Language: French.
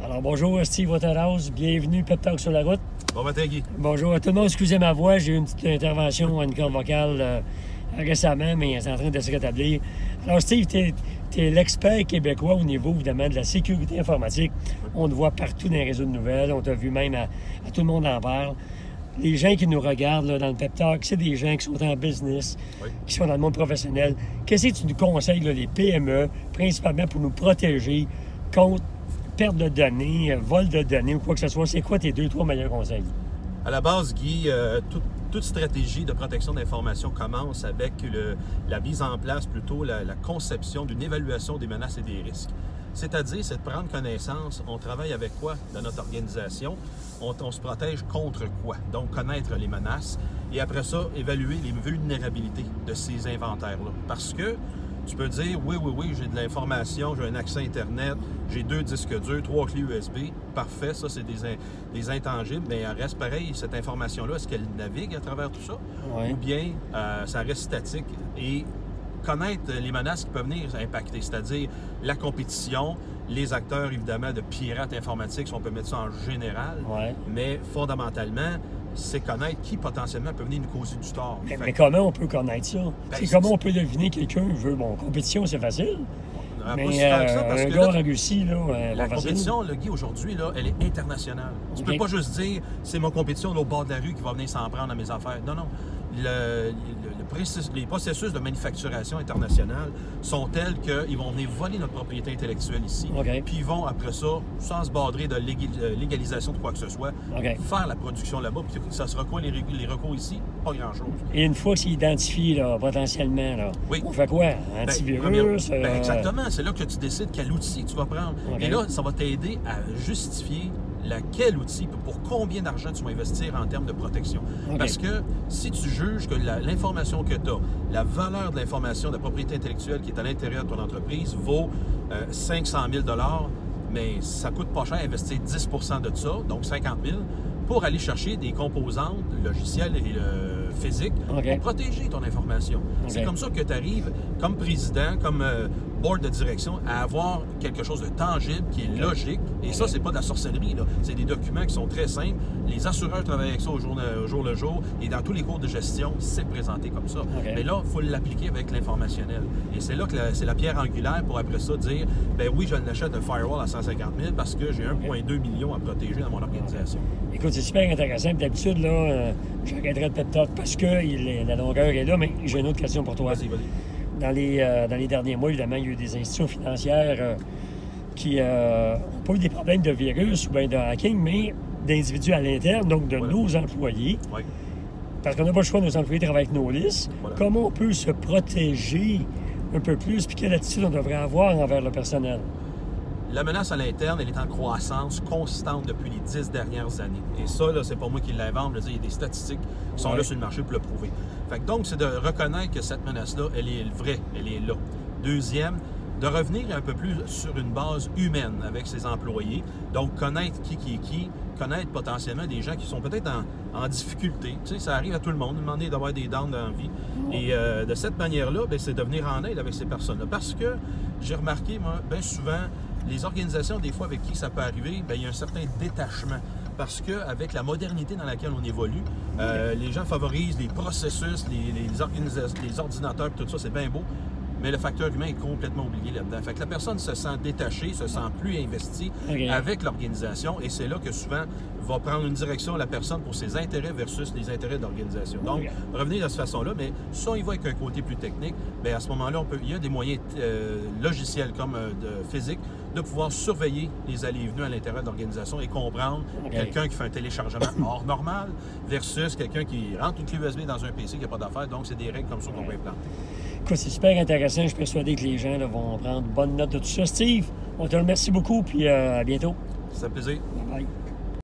Alors bonjour Steve Waterhouse, bienvenue Pep Talk sur la route. Bon matin Guy. Bonjour à tout le monde, excusez ma voix, j'ai eu une petite intervention à une corde vocale récemment, mais c'est en train de se rétablir. Alors Steve, tu es l'expert québécois au niveau évidemment de la sécurité informatique. On te voit partout dans les réseaux de nouvelles, on t'a vu même à tout le monde en parle. Les gens qui nous regardent là, dans le Pep Talk, c'est des gens qui sont en business, qui sont dans le monde professionnel. Qu'est-ce que tu nous conseilles, là, les PME, principalement pour nous protéger contre perte de données, vol de données ou quoi que ce soit? C'est quoi tes 2-3 meilleurs conseils? À la base, Guy, toute stratégie de protection d'information commence avec la mise en place, plutôt la conception d'une évaluation des menaces et des risques. C'est-à-dire, c'est de prendre connaissance, on travaille avec quoi dans notre organisation, on se protège contre quoi. Donc, connaître les menaces et après ça, évaluer les vulnérabilités de ces inventaires-là. Parce que tu peux dire, oui, j'ai de l'information, j'ai un accès Internet, j'ai 2 disques durs, 3 clés USB, parfait, ça c'est des intangibles, mais elle reste pareil, cette information-là, est-ce qu'elle navigue à travers tout ça? Oui. Ou bien ça reste statique? Et connaître les menaces qui peuvent venir impacter, c'est-à-dire la compétition, les acteurs évidemment de pirates informatiques, si on peut mettre ça en général, mais fondamentalement, c'est connaître qui potentiellement peut venir nous causer du tort. Mais comment on peut connaître ça? Comment on peut deviner quelqu'un veut... Bon, compétition, c'est facile. Mais ça parce un que gars là, en Russie, là, la compétition, le Guy, aujourd'hui, là, elle est internationale. Tu peux pas juste dire, c'est ma compétition au bord de la rue qui va venir s'en prendre à mes affaires. Non. Les processus de manufacturation internationale sont tels qu'ils vont venir voler notre propriété intellectuelle ici. Puis ils vont, après ça, sans se badrer de légalisation de quoi que ce soit, faire la production là-bas. Puis ça sera quoi les recours ici? Pas grand-chose. Et une fois que c'est identifié, là, potentiellement, là, on fait quoi? Antivirus? Exactement. C'est là que tu décides quel outil tu vas prendre. Et là, ça va t'aider à justifier quel outil, pour combien d'argent tu vas investir en termes de protection. Parce que si tu juges que l'information que tu as, la valeur de l'information, de la propriété intellectuelle qui est à l'intérieur de ton entreprise vaut 500 000 $, mais ça coûte pas cher investir 10 % de ça, donc 50 000 pour aller chercher des composantes logicielles et physiques pour protéger ton information. C'est comme ça que tu arrives, comme président, comme board de direction, à avoir quelque chose de tangible, qui est logique. Et ça, c'est pas de la sorcellerie, là. C'est des documents qui sont très simples. Les assureurs travaillent avec ça au jour le jour. Et dans tous les cours de gestion, c'est présenté comme ça. Mais là, il faut l'appliquer avec l'informationnel. Et c'est là que c'est la pierre angulaire pour après ça dire, ben oui, je l'achète un firewall à 150 000 parce que j'ai 1,2 million à protéger dans mon organisation. Écoute, c'est super intéressant. D'habitude, là, j'arrêterai de Pep Talk parce que la longueur est là, mais j'ai une autre question pour toi. Vas-y. Dans les derniers mois, évidemment, il y a eu des institutions financières qui n'ont pas eu des problèmes de virus ou bien de hacking, mais d'individus à l'interne, donc de nos employés. Parce qu'on n'a pas le choix, nos employés travaillent avec nos listes. Comment on peut se protéger un peu plus, puis quelle attitude on devrait avoir envers le personnel? La menace à l'interne, elle est en croissance constante depuis les 10 dernières années. Et ça, là, c'est pas moi qui l'invente. Il y a des statistiques qui sont là sur le marché pour le prouver. Fait que donc, c'est de reconnaître que cette menace-là, elle est vraie, elle est là. Deuxième, de revenir un peu plus sur une base humaine avec ses employés. Donc, connaître qui est qui, connaître potentiellement des gens qui sont peut-être en difficulté. Tu sais, ça arrive à tout le monde, demander d'avoir des dents dans la vie. Et de cette manière-là, c'est de venir en aide avec ces personnes-là. Parce que j'ai remarqué, moi, bien souvent, les organisations, des fois, avec qui ça peut arriver, il y a un certain détachement. Parce qu'avec la modernité dans laquelle on évolue, les gens favorisent les processus, les ordinateurs, tout ça, c'est bien beau, mais le facteur humain est complètement oublié là-dedans. Fait que la personne se sent détachée, se sent plus investie avec l'organisation, et c'est là que souvent va prendre une direction la personne pour ses intérêts versus les intérêts de l'organisation. Donc, revenir de cette façon-là, mais si on y va avec un côté plus technique, bien à ce moment-là, il y a des moyens logiciels comme physiques de pouvoir surveiller les allées et venues à l'intérieur de l'organisation et comprendre quelqu'un qui fait un téléchargement hors normal versus quelqu'un qui rentre une clé USB dans un PC qui n'a pas d'affaires. Donc, c'est des règles comme ça qu'on va implanter. Écoute, c'est super intéressant. Je suis persuadé que les gens là, vont prendre bonne note de tout ça. Steve, on te remercie beaucoup, puis à bientôt. Ça fait plaisir. Bye.